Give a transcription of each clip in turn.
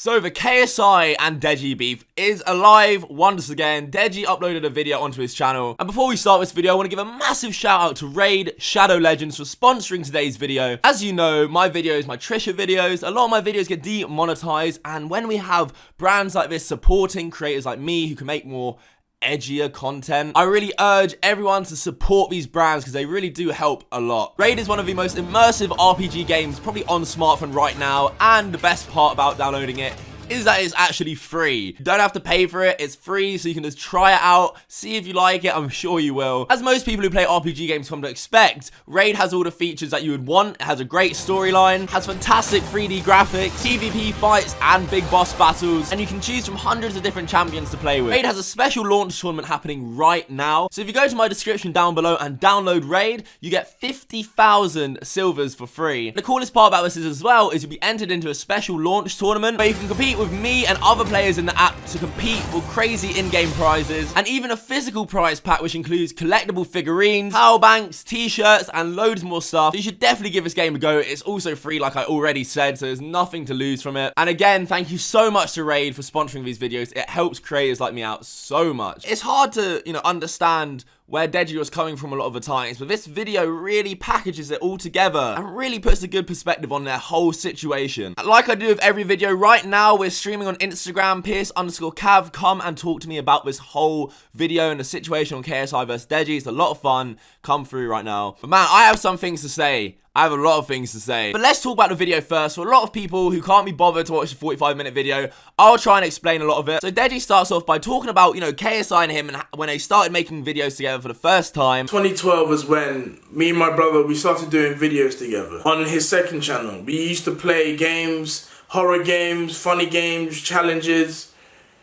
So the KSI and Deji beef is alive once again. Deji uploaded a video onto his channel. And before we start this video, I want to give a massive shout out to Raid Shadow Legends for sponsoring today's video. As you know, my videos, my Trisha videos, a lot of my videos get demonetized. And when we have brands like this supporting creators like me who can make more edgier content, I really urge everyone to support these brands because they really do help a lot. Raid is one of the most immersive RPG games probably on smartphone right now, and the best part about downloading it is that it's actually free. You don't have to pay for it, it's free, so you can just try it out, see if you like it, I'm sure you will. As most people who play RPG games come to expect, Raid has all the features that you would want. It has a great storyline, has fantastic 3D graphics, PvP fights, and big boss battles, and you can choose from hundreds of different champions to play with. Raid has a special launch tournament happening right now, so if you go to my description down below and download Raid, you get 50,000 silvers for free. The coolest part about this is as well, is you'll be entered into a special launch tournament where you can compete with me and other players in the app to compete for crazy in-game prizes, and even a physical prize pack which includes collectible figurines, power banks, t-shirts, and loads more stuff. So you should definitely give this game a go. It's also free like I already said, so there's nothing to lose from it. And again, thank you so much to Raid for sponsoring these videos. It helps creators like me out so much. It's hard to, understand where Deji was coming from a lot of the times, but this video really packages it all together and really puts a good perspective on their whole situation. And like I do with every video, right now we're streaming on Instagram, Pierce_Cav. Come and talk to me about this whole video and the situation on KSI versus Deji. It's a lot of fun. Come through right now. But man, I have some things to say. I have a lot of things to say. But let's talk about the video first. For a lot of people who can't be bothered to watch the 45-minute video, I'll try and explain a lot of it. So Deji starts off by talking about, KSI and him and when they started making videos together for the first time. 2012 was when me and my brother, we started doing videos together on his second channel. We used to play games, horror games, funny games, challenges.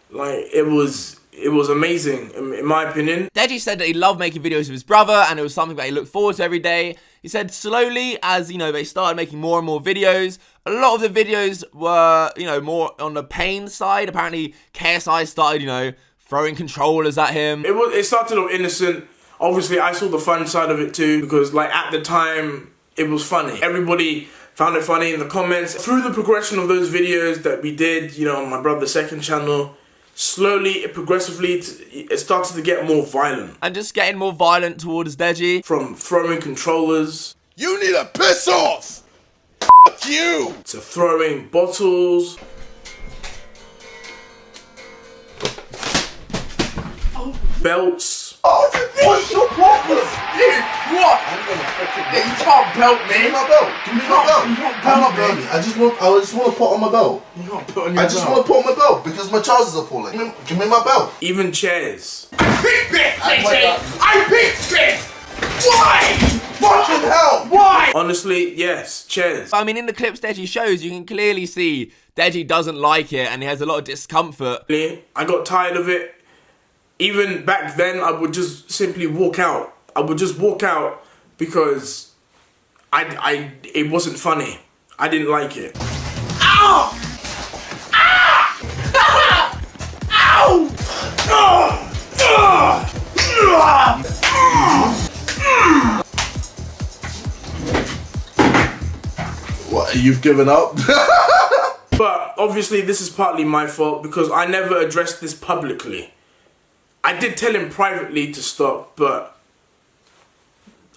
Like, it was amazing, in my opinion. Deji said that he loved making videos with his brother and it was something that he looked forward to every day. He said slowly, as, they started making more and more videos, a lot of the videos were, more on the pain side. Apparently, KSI started, throwing controllers at him. It started off innocent. Obviously, I saw the fun side of it too, because, at the time, it was funny. Everybody found it funny in the comments. Through the progression of those videos that we did, on my brother's second channel, slowly, progressively, it started to get more violent. And just getting more violent towards Deji. From throwing controllers. You need to piss off! F*** you! To throwing bottles. Belts. Oh, what's your problem? What? I'm gonna fucking... Yeah, you can't belt me. Give me my belt. Give me my belt. You can't belt me. Baby. I just want to put on my belt. You can't put on your belt. I just want to put on my belt because my trousers are falling. Give me my belt. Even chairs. I picked this, Deji! I picked this! Why? Fucking hell! Why? Honestly, yes, chairs. I mean, in the clips Deji shows, you can clearly see Deji doesn't like it and he has a lot of discomfort. I got tired of it. Even back then, I would just simply walk out. I would just walk out because it wasn't funny. I didn't like it. Ow! Ah! Ow! What, you've given up? But obviously this is partly my fault because I never addressed this publicly. I did tell him privately to stop, but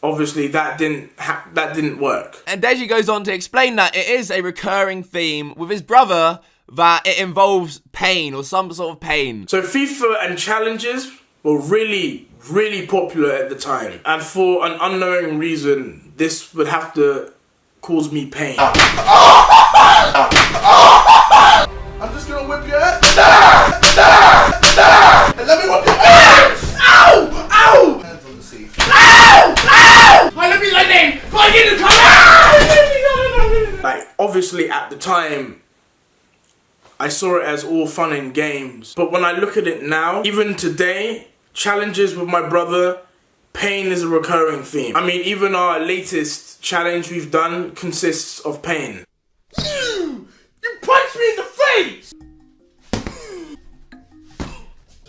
obviously that didn't work. And Deji goes on to explain that it is a recurring theme with his brother that it involves pain or some sort of pain. So FIFA and challenges were really, really popular at the time. And for an unknowing reason, this would have to cause me pain. I'm just gonna whip your head. And let me whip your ass! Ow! Ow! Hands on the seat. Ow! Ow! Let me let in! Plug in the car! Like, obviously at the time, I saw it as all fun and games. But when I look at it now, even today, challenges with my brother, pain is a recurring theme. I mean, even our latest challenge we've done consists of pain. You punched me in the face!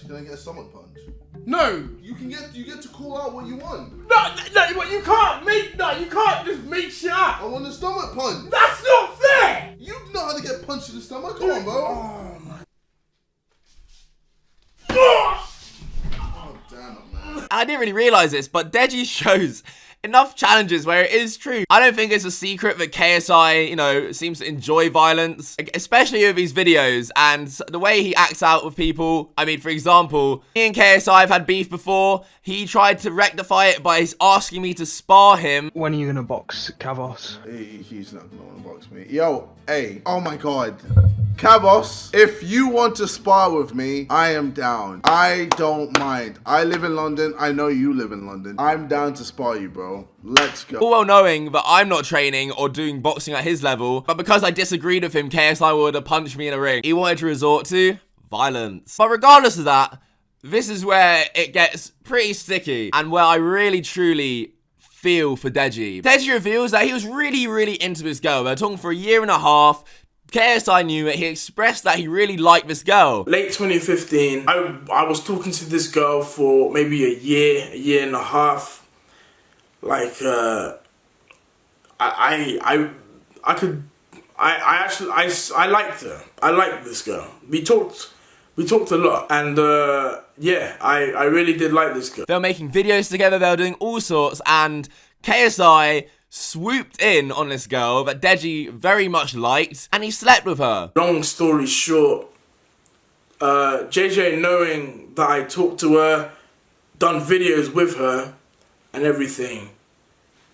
Can I get a stomach punch? No, you get to call out what you want. No, you can't just make shit up. I want a stomach punch. That's not fair. You know how to get punched in the stomach. Come on, bro. I didn't really realize this, but Deji shows enough challenges where it is true. I don't think it's a secret that KSI, you know, seems to enjoy violence, especially with his videos and the way he acts out with people. I mean, for example, me and KSI have had beef before. He tried to rectify it by asking me to spar him. When are you gonna box Kavos? He's not gonna wanna box me. Yo, hey, oh my god. Kavos, if you want to spar with me, I am down. I don't mind. I live in London. I know you live in London. I'm down to spar you, bro. Let's go. All well knowing that I'm not training or doing boxing at his level, but because I disagreed with him, KSI would have punched me in a ring. He wanted to resort to violence. But regardless of that, this is where it gets pretty sticky and where I really truly feel for Deji. Deji reveals that he was really into this girl. They were talking for a year and a half. KSI knew it. He expressed that he really liked this girl. Late 2015, I was talking to this girl for maybe a year and a half. Like, I liked her. I liked this girl. We talked a lot, and yeah, I really did like this girl. They were making videos together. They were doing all sorts, and KSI swooped in on this girl that Deji very much liked, and he slept with her. Long story short, JJ, knowing that I talked to her, done videos with her and everything,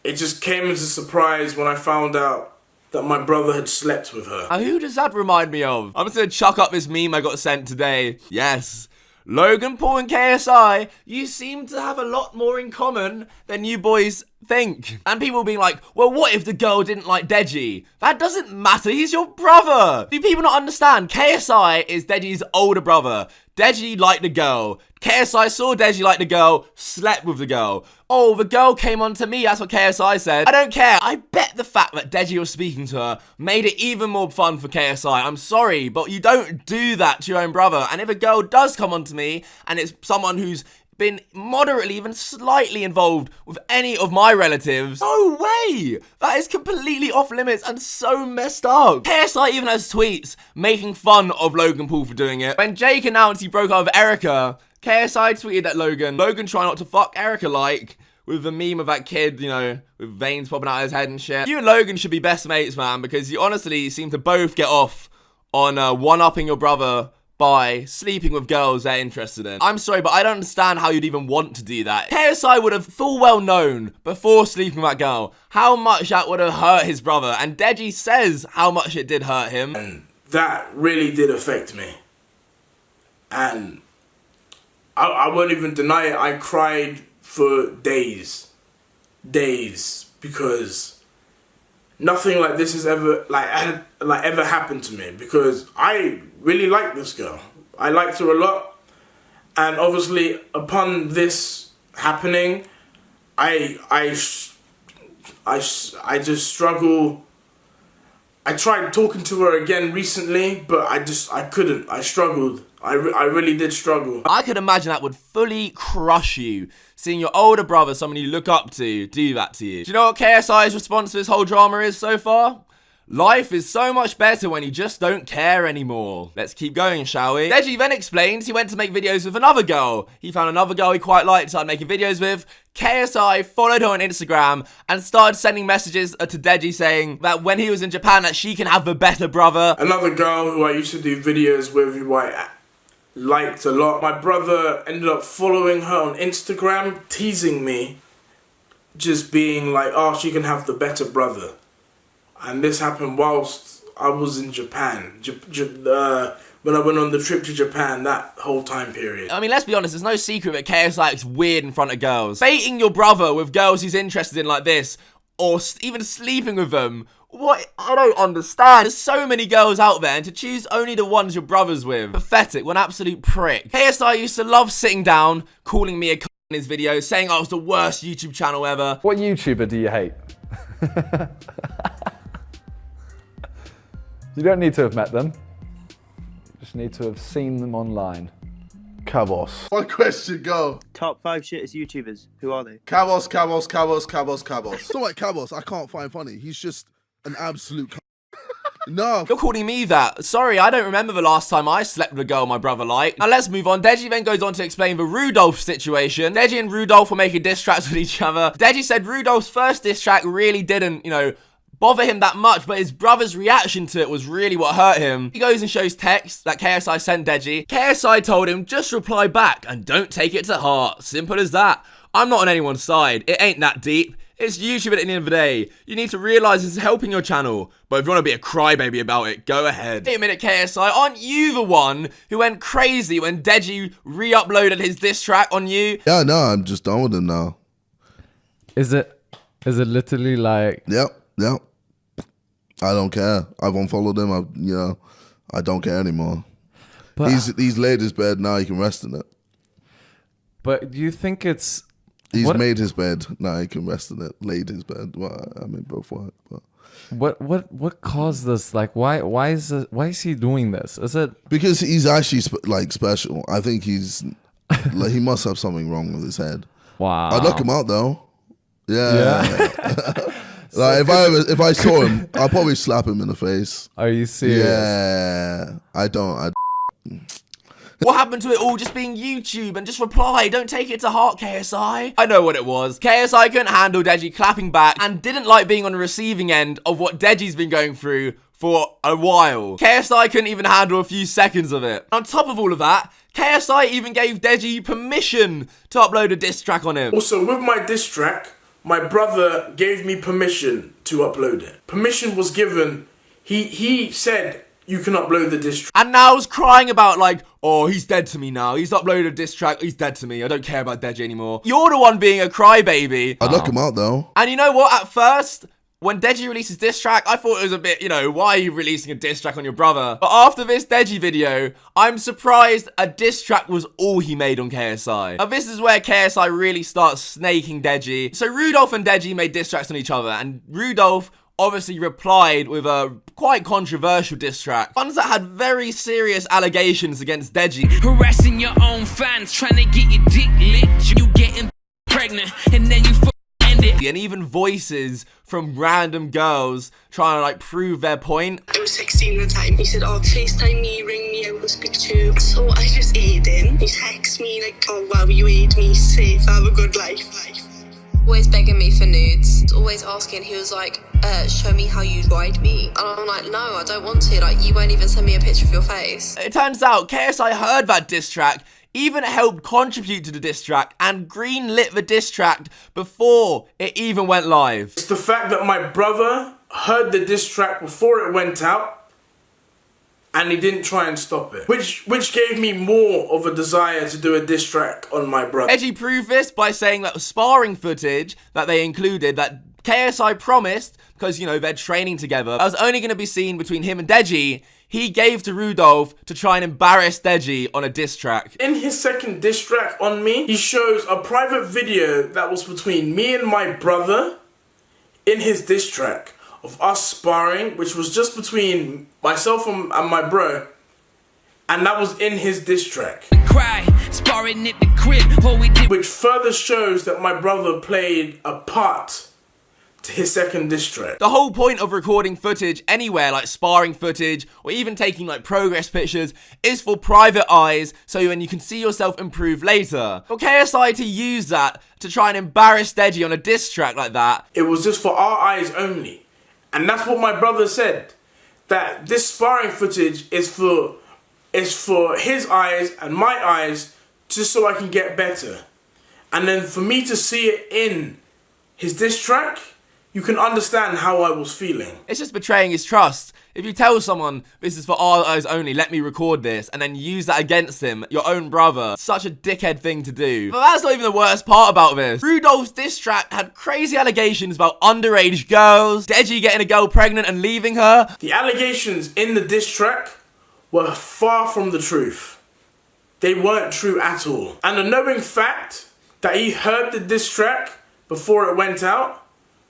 it just came as a surprise when I found out that my brother had slept with her. Who does that remind me of? I'm just gonna chuck up this meme I got sent today. Yes. Logan Paul and KSI, you seem to have a lot more in common than you boys think. And people being like, well, what if the girl didn't like Deji? That doesn't matter, he's your brother. Do people not understand? KSI is Deji's older brother. Deji liked the girl. KSI saw Deji like the girl, slept with the girl. Oh, the girl came on to me, that's what KSI said. I don't care. I bet the fact that Deji was speaking to her made it even more fun for KSI. I'm sorry, but you don't do that to your own brother. And if a girl does come on to me, and it's someone who's been moderately, even slightly involved with any of my relatives, no way! That is completely off limits and so messed up. KSI even has tweets making fun of Logan Paul for doing it. When Jake announced he broke up with Erica, KSI tweeted at Logan trying not to fuck Erica like, with the meme of that kid, you know, with veins popping out of his head and shit. You and Logan should be best mates, man, because you honestly seem to both get off on one-upping your brother by sleeping with girls they're interested in. I'm sorry, but I don't understand how you'd even want to do that. KSI would have full well known before sleeping with that girl how much that would have hurt his brother, and Deji says how much it did hurt him. And that really did affect me. And I won't even deny it, I cried for days, because nothing like this has ever ever happened to me, because I really liked this girl. I liked her a lot, and obviously upon this happening, I just struggle. I tried talking to her again recently, but I couldn't. I struggled. I really did struggle. I could imagine that would fully crush you, seeing your older brother, someone you look up to, do that to you. Do you know what KSI's response to this whole drama is so far? Life is so much better when you just don't care anymore. Let's keep going, shall we? Deji then explains he went to make videos with another girl. He found another girl he quite liked, started making videos with. KSI followed her on Instagram and started sending messages to Deji saying that when he was in Japan that she can have the better brother. Another girl who I used to do videos with, who I liked a lot. My brother ended up following her on Instagram, teasing me, just being like, oh, she can have the better brother. And this happened whilst I was in Japan. When I went on the trip to Japan, that whole time period. I mean, let's be honest, there's no secret that KSI is weird in front of girls. Baiting your brother with girls he's interested in like this, or even sleeping with them, what? I don't understand. There's so many girls out there, and to choose only the ones your brother's with. Pathetic, what an absolute prick. KSI used to love sitting down, calling me a c*** in his videos, saying I was the worst YouTube channel ever. What YouTuber do you hate? You don't need to have met them. You just need to have seen them online. Kavos. One question, go. Top 5 shittest YouTubers. Who are they? Kavos. It's not like Kavos, I can't find funny. He's just an absolute No. You're calling me that. Sorry, I don't remember the last time I slept with a girl my brother liked. Now let's move on. Deji then goes on to explain the Rudolph situation. Deji and Rudolph were making diss tracks with each other. Deji said Rudolph's first diss track really didn't, bother him that much, but his brother's reaction to it was really what hurt him. He goes and shows text that KSI sent Deji. KSI told him, just reply back and don't take it to heart. Simple as that. I'm not on anyone's side. It ain't that deep. It's YouTube at the end of the day. You need to realize this is helping your channel. But if you want to be a crybaby about it, go ahead. Wait a minute, KSI. Aren't you the one who went crazy when Deji re-uploaded his diss track on you? Yeah, no, I'm just done with him now. Is it literally like... Yep. I don't care. I've unfollowed him. I don't care anymore. But, He's laid his bed, now he can rest in it. But do you think it's... He's made his bed, now he can rest in it. Laid his bed. Well, I mean, both work. But What caused this? Like, why is he doing this? Is it because he's actually special? I think he's like he must have something wrong with his head. wow? I'd look him out though. Yeah. Like if I saw him, I'd probably slap him in the face. Are you serious? Yeah. I don't. What happened to it all just being YouTube and just reply? Don't take it to heart, KSI. I know what it was. KSI couldn't handle Deji clapping back and didn't like being on the receiving end of what Deji's been going through for a while. KSI couldn't even handle a few seconds of it. On top of all of that, KSI even gave Deji permission to upload a diss track on him. Also, with my diss track, my brother gave me permission to upload it. Permission was given. He said, you can upload the diss track. And now he's crying about like, oh, he's dead to me now. He's uploaded a diss track. He's dead to me. I don't care about Deji anymore. You're the one being a crybaby. I'd look him out though. And you know what? At first, when Deji releases diss track, I thought it was a bit, why are you releasing a diss track on your brother? But after this Deji video, I'm surprised a diss track was all he made on KSI. Now this is where KSI really starts snaking Deji. So Rudolph and Deji made diss tracks on each other, and Rudolph obviously replied with a quite controversial diss track. Ones that had very serious allegations against Deji. Harassing your own fans, trying to get your dick licked. You getting pregnant, and then you end it. And even voices from random girls trying to like prove their point. I was 16 at the time. He said, oh, FaceTime me, ring me, I will speak to you. So I just aid him. He texts me like, oh wow, you aid me, safe, have a good life. Always begging me for nudes, always asking. He was like, show me how you ride me. And I'm like, no, I don't want to. Like, you won't even send me a picture of your face. It turns out KSI heard that diss track, even helped contribute to the diss track, and greenlit the diss track before it even went live. It's the fact that my brother heard the diss track before it went out, and he didn't try and stop it. Which gave me more of a desire to do a diss track on my brother. Deji proved this by saying that the sparring footage that they included, that KSI promised, because, they're training together, that was only going to be seen between him and Deji, he gave to Rudolph to try and embarrass Deji on a diss track. In his second diss track on me, he shows a private video that was between me and my brother in his diss track of us sparring, which was just between myself and my bro, and that was in his diss track. Cry, sparring at the crib, all we did. Which further shows that my brother played a part to his second diss track. The whole point of recording footage anywhere, like sparring footage, or even taking like progress pictures, is for private eyes, so when you can see yourself improve later. For KSI to use that to try and embarrass Deji on a diss track like that, it was just for our eyes only. And that's what my brother said, that this sparring footage is for his eyes and my eyes, just so I can get better. And then for me to see it in his diss track, you can understand how I was feeling. it's just betraying his trust. If you tell someone, this is for our eyes only, let me record this, and then use that against him, your own brother, such a dickhead thing to do. But that's not even the worst part about this. Rudolph's diss track had crazy allegations about underage girls, Deji getting a girl pregnant and leaving her. The allegations in the diss track were far from the truth. They weren't true at all. And the knowing fact that he heard the diss track before it went out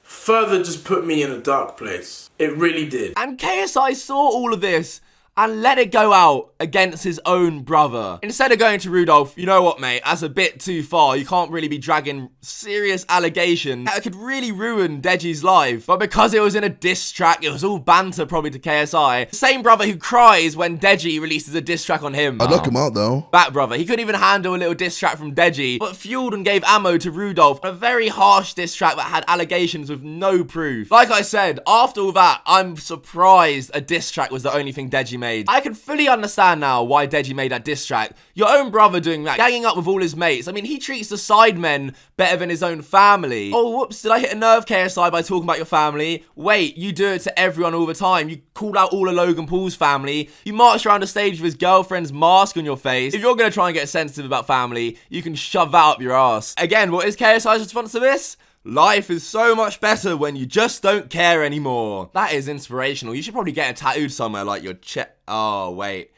further just put me in a dark place. It really did. And KSI saw all of this and let it go out against his own brother. Instead of going to Rudolph, you know what, mate, that's a bit too far. You can't really be dragging serious allegations that could really ruin Deji's life. But because it was in a diss track, it was all banter probably to KSI. The same brother who cries when Deji releases a diss track on him. I'd knock him out though. That brother, he couldn't even handle a little diss track from Deji, but fueled and gave ammo to Rudolph. A very harsh diss track that had allegations with no proof. Like I said, after all that, I'm surprised a diss track was the only thing Deji made. I can fully understand now why Deji made that diss track. Your own brother doing that, ganging up with all his mates. I mean, he treats the sidemen better than his own family. Oh, whoops, did I hit a nerve, KSI, by talking about your family? Wait, you do it to everyone all the time. You called out all of Logan Paul's family. You marched around the stage with his girlfriend's mask on your face. If you're gonna try and get sensitive about family, you can shove that up your ass. Again, what is KSI's response to this? Life is so much better when you just don't care anymore. That is inspirational. You should probably get it tattooed somewhere, like your chest. Oh, wait.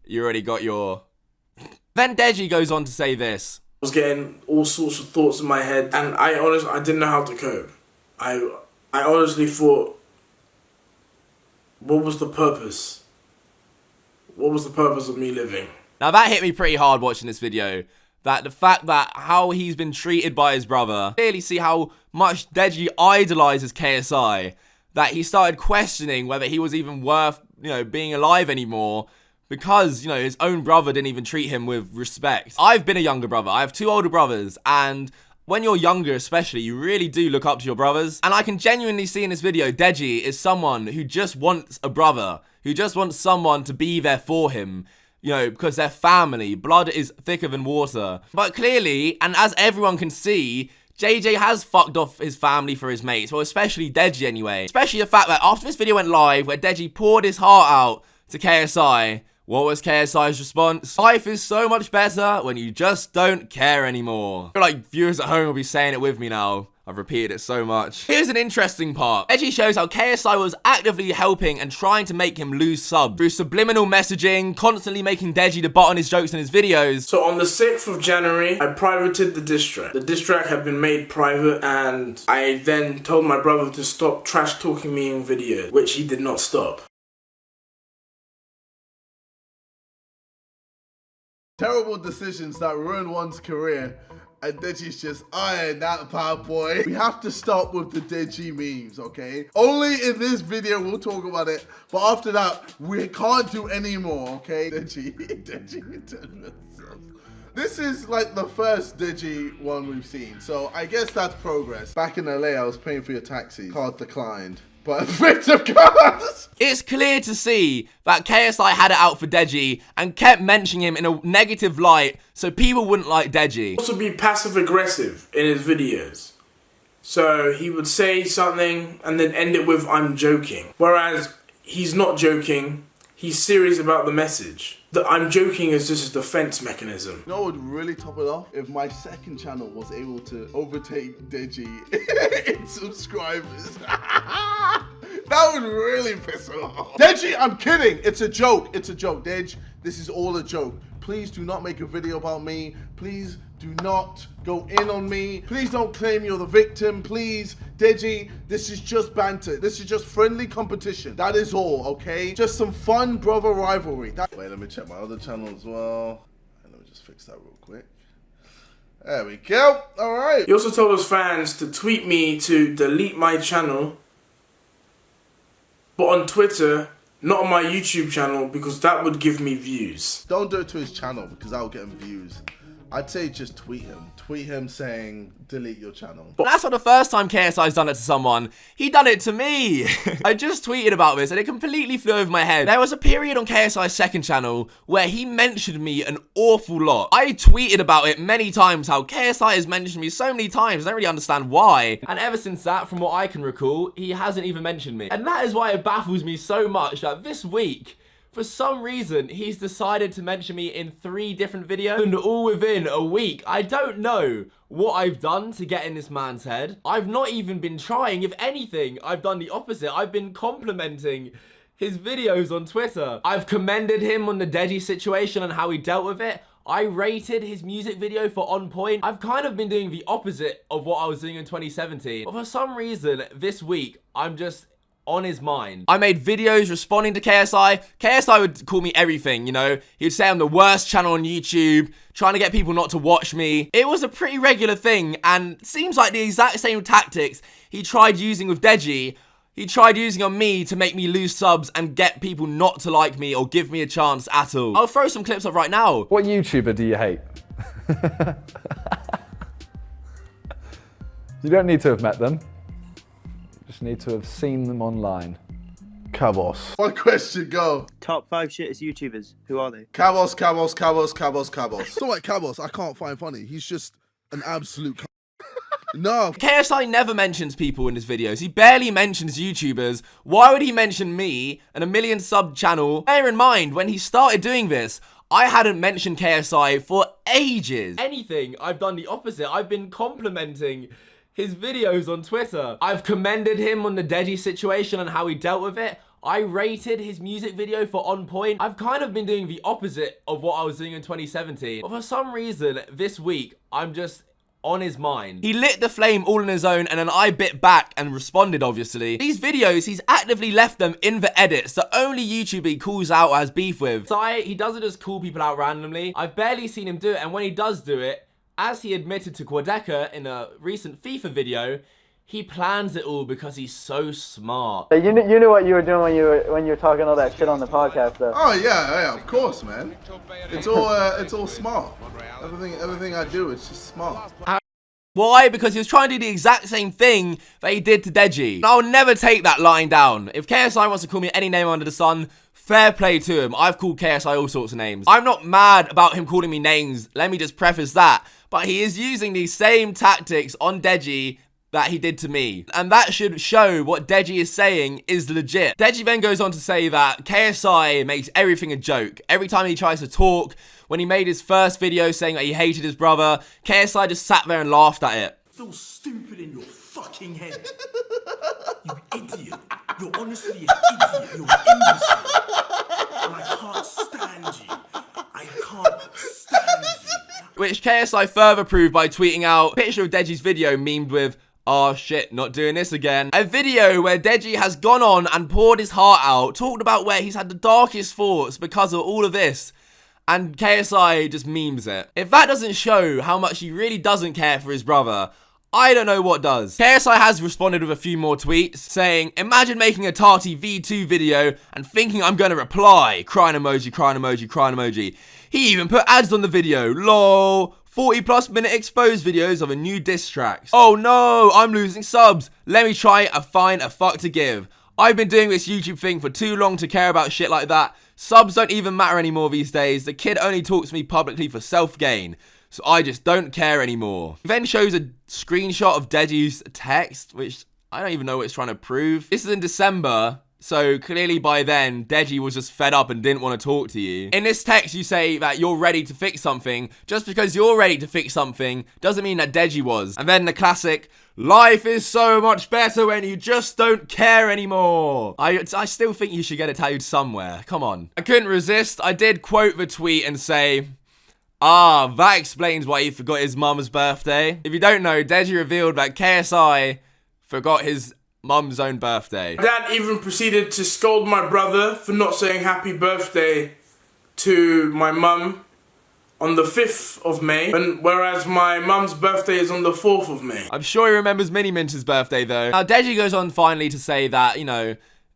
You already got your... Then Deji goes on to say this. I was getting all sorts of thoughts in my head, and I didn't know how to cope. I honestly thought, what was the purpose? What was the purpose of me living? Now that hit me pretty hard watching this video. That the fact that how he's been treated by his brother, clearly see how much Deji idolizes KSI, that he started questioning whether he was even worth, being alive anymore, because, his own brother didn't even treat him with respect. I've been a younger brother. I have 2 older brothers, and when you're younger especially, you really do look up to your brothers. And I can genuinely see in this video, Deji is someone who just wants a brother, who just wants someone to be there for him. Because they're family. Blood is thicker than water. But clearly, and as everyone can see, JJ has fucked off his family for his mates. Well, especially Deji anyway. Especially the fact that after this video went live, where Deji poured his heart out to KSI, what was KSI's response? Life is so much better when you just don't care anymore. I feel like viewers at home will be saying it with me now. I've repeated it so much. Here's an interesting part. Deji shows how KSI was actively helping and trying to make him lose subs through subliminal messaging, constantly making Deji the butt on his jokes in his videos. So on the 6th of January, I privated the diss track. The diss track had been made private, and I then told my brother to stop trash talking me in videos, which he did not stop. Terrible decisions that ruin one's career. And Deji's just eyeing that bad boy. We have to stop with the Deji memes, okay? Only in this video we'll talk about it. But after that, we can't do any more, okay? Deji. This is like the first Deji one we've seen. So I guess that's progress. Back in LA, I was paying for your taxi. Card declined. But victim cards! It's clear to see that KSI had it out for Deji and kept mentioning him in a negative light so people wouldn't like Deji. Also be passive aggressive in his videos. So he would say something and then end it with I'm joking. Whereas he's not joking, he's serious about the message. The I'm joking is just a defense mechanism. You know what would really top it off? If my second channel was able to overtake Deji in subscribers. That would really piss him off. Deji, I'm kidding. It's a joke. It's a joke. Dej, this is all a joke. Please do not make a video about me. Please do not go in on me. Please don't claim you're the victim. Please, Deji, this is just banter. This is just friendly competition. That is all, okay? Just some fun brother rivalry. Wait, let me check my other channel as well. And let me just fix that real quick. There we go. All right. He also told his fans to tweet me to delete my channel, but on Twitter, not on my YouTube channel, because that would give me views. Don't do it to his channel because that'll get him views. I'd say just tweet him. Tweet him saying, delete your channel. But that's not the first time KSI's done it to someone. He done it to me. I just tweeted about this and it completely flew over my head. There was a period on KSI's second channel where he mentioned me an awful lot. I tweeted about it many times, how KSI has mentioned me so many times. I don't really understand why. And ever since that, from what I can recall, he hasn't even mentioned me. And that is why it baffles me so much that this week, for some reason, he's decided to mention me in 3 different videos, and all within a week. I don't know what I've done to get in this man's head. I've not even been trying. If anything, I've done the opposite. I've been complimenting his videos on Twitter. I've commended him on the Deji situation and how he dealt with it. I rated his music video for On Point. I've kind of been doing the opposite of what I was doing in 2017. But for some reason, this week, I'm just on his mind. I made videos responding to KSI. KSI would call me everything, you know. He would say I'm the worst channel on YouTube, trying to get people not to watch me. It was a pretty regular thing, and seems like the exact same tactics he tried using with Deji, he tried using on me to make me lose subs and get people not to like me or give me a chance at all. I'll throw some clips up right now. What YouTuber do you hate? You don't need to have met them. You just need to have seen them online. Kavos. One question, go. Top 5 shittest YouTubers. Who are they? Kavos. It's not like Kavos, I can't find funny. He's just an absolute No. KSI never mentions people in his videos. He barely mentions YouTubers. Why would he mention me and a 1 million sub channel? Bear in mind, when he started doing this, I hadn't mentioned KSI for ages. Anything, I've done the opposite. I've been complimenting his videos on Twitter. I've commended him on the Deji situation and how he dealt with it. I rated his music video for On Point. I've kind of been doing the opposite of what I was doing in 2017. But for some reason, this week, I'm just on his mind. He lit the flame all on his own, and then I bit back and responded, obviously. These videos, he's actively left them in the edits. The only YouTuber he calls out or has beef with. He doesn't just call people out randomly. I've barely seen him do it, and when he does do it, as he admitted to Quadeca in a recent FIFA video, he plans it all because he's so smart. You knew what you were doing when you were talking all that shit on the podcast, though. Oh yeah, of course, man. It's all smart. Everything I do, it's just smart. Why? Because he was trying to do the exact same thing that he did to Deji. And I'll never take that line down. If KSI wants to call me any name under the sun, fair play to him. I've called KSI all sorts of names. I'm not mad about him calling me names. Let me just preface that. But he is using these same tactics on Deji that he did to me. And that should show what Deji is saying is legit. Deji then goes on to say that KSI makes everything a joke. Every time he tries to talk, when he made his first video saying that he hated his brother, KSI just sat there and laughed at it. So stupid in your fucking head. You idiot. You're honestly an idiot. You're an imbecile. And I can't stand you. I can't stand you. Which KSI further proved by tweeting out a picture of Deji's video memed with, "Oh shit, not doing this again." A video where Deji has gone on and poured his heart out, talked about where he's had the darkest thoughts because of all of this, and KSI just memes it. If that doesn't show how much he really doesn't care for his brother, I don't know what does. KSI has responded with a few more tweets saying, "Imagine making a Tati V2 video and thinking I'm gonna reply. Crying emoji, crying emoji, crying emoji. He even put ads on the video. Lol. 40+ minute exposed videos of a new diss track. Oh no, I'm losing subs. Let me try and find a fuck to give. I've been doing this YouTube thing for too long to care about shit like that. Subs don't even matter anymore these days. The kid only talks to me publicly for self-gain. So I just don't care anymore." He then shows a screenshot of Deji's text, which I don't even know what it's trying to prove. This is in December, so clearly by then, Deji was just fed up and didn't want to talk to you. In this text, you say that you're ready to fix something. Just because you're ready to fix something doesn't mean that Deji was. And then the classic, "Life is so much better when you just don't care anymore." I still think you should get it tattooed somewhere. Come on. I couldn't resist. I did quote the tweet and say, "Ah, that explains why he forgot his mum's birthday." If you don't know, Deji revealed that KSI forgot his mum's own birthday. Dad even proceeded to scold my brother for not saying happy birthday to my mum on the 5th of May, whereas my mum's birthday is on the 4th of May. I'm sure he remembers Mini Minter's birthday though. Now Deji goes on finally to say that, you know,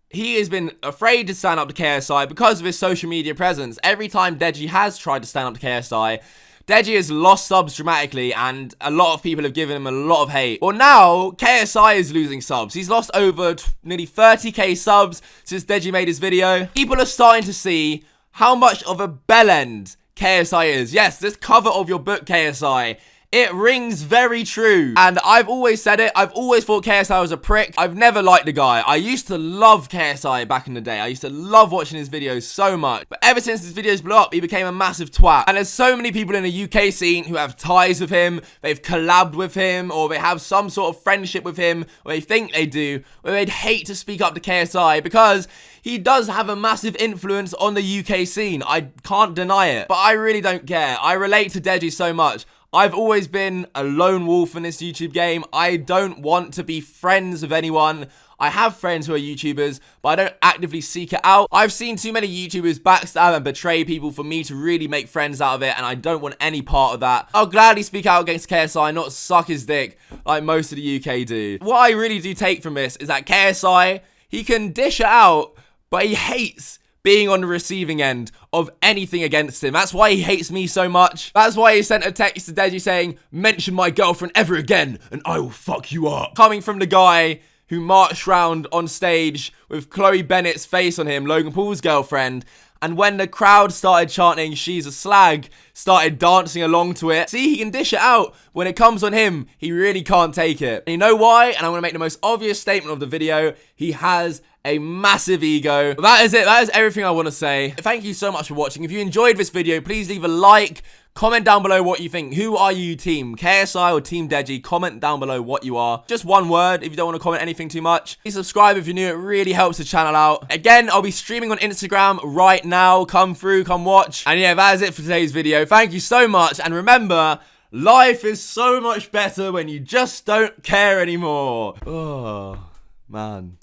he has been afraid to stand up to KSI because of his social media presence. Every time Deji has tried to stand up to KSI, Deji has lost subs dramatically, and a lot of people have given him a lot of hate. Well, now, KSI is losing subs. He's lost over nearly 30k subs since Deji made his video. People are starting to see how much of a bellend KSI is. Yes, this cover of your book, KSI, it rings very true. And I've always said it. I've always thought KSI was a prick. I've never liked the guy. I used to love KSI back in the day. I used to love watching his videos so much. But ever since his videos blew up, he became a massive twat. And there's so many people in the UK scene who have ties with him, they've collabed with him, or they have some sort of friendship with him, or they think they do, where they'd hate to speak up to KSI because he does have a massive influence on the UK scene. I can't deny it. But I really don't care. I relate to Deji so much. I've always been a lone wolf in this YouTube game. I don't want to be friends with anyone. I have friends who are YouTubers, but I don't actively seek it out. I've seen too many YouTubers backstab and betray people for me to really make friends out of it, and I don't want any part of that. I'll gladly speak out against KSI, not suck his dick like most of the UK do. What I really do take from this is that KSI, he can dish it out, but he hates being on the receiving end of anything against him. That's why he hates me so much. That's why he sent a text to Deji saying, mention my girlfriend ever again and I will fuck you up. Coming from the guy who marched round on stage with Chloe Bennett's face on him, Logan Paul's girlfriend, and when the crowd started chanting, she's a slag, started dancing along to it. See, he can dish it out. When it comes on him, he really can't take it. And you know why? And I'm going to make the most obvious statement of the video. He has a massive ego. But that is it. That is everything I want to say. Thank you so much for watching. If you enjoyed this video, please leave a like. Comment down below what you think. Who are you, team KSI or team Deji? Comment down below what you are. Just one word if you don't want to comment anything too much. Please subscribe if you're new. It really helps the channel out. Again, I'll be streaming on Instagram right now. Come through, come watch. And yeah, that is it for today's video. Thank you so much. And remember, life is so much better when you just don't care anymore. Oh, man.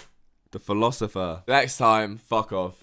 The philosopher. Next time, fuck off.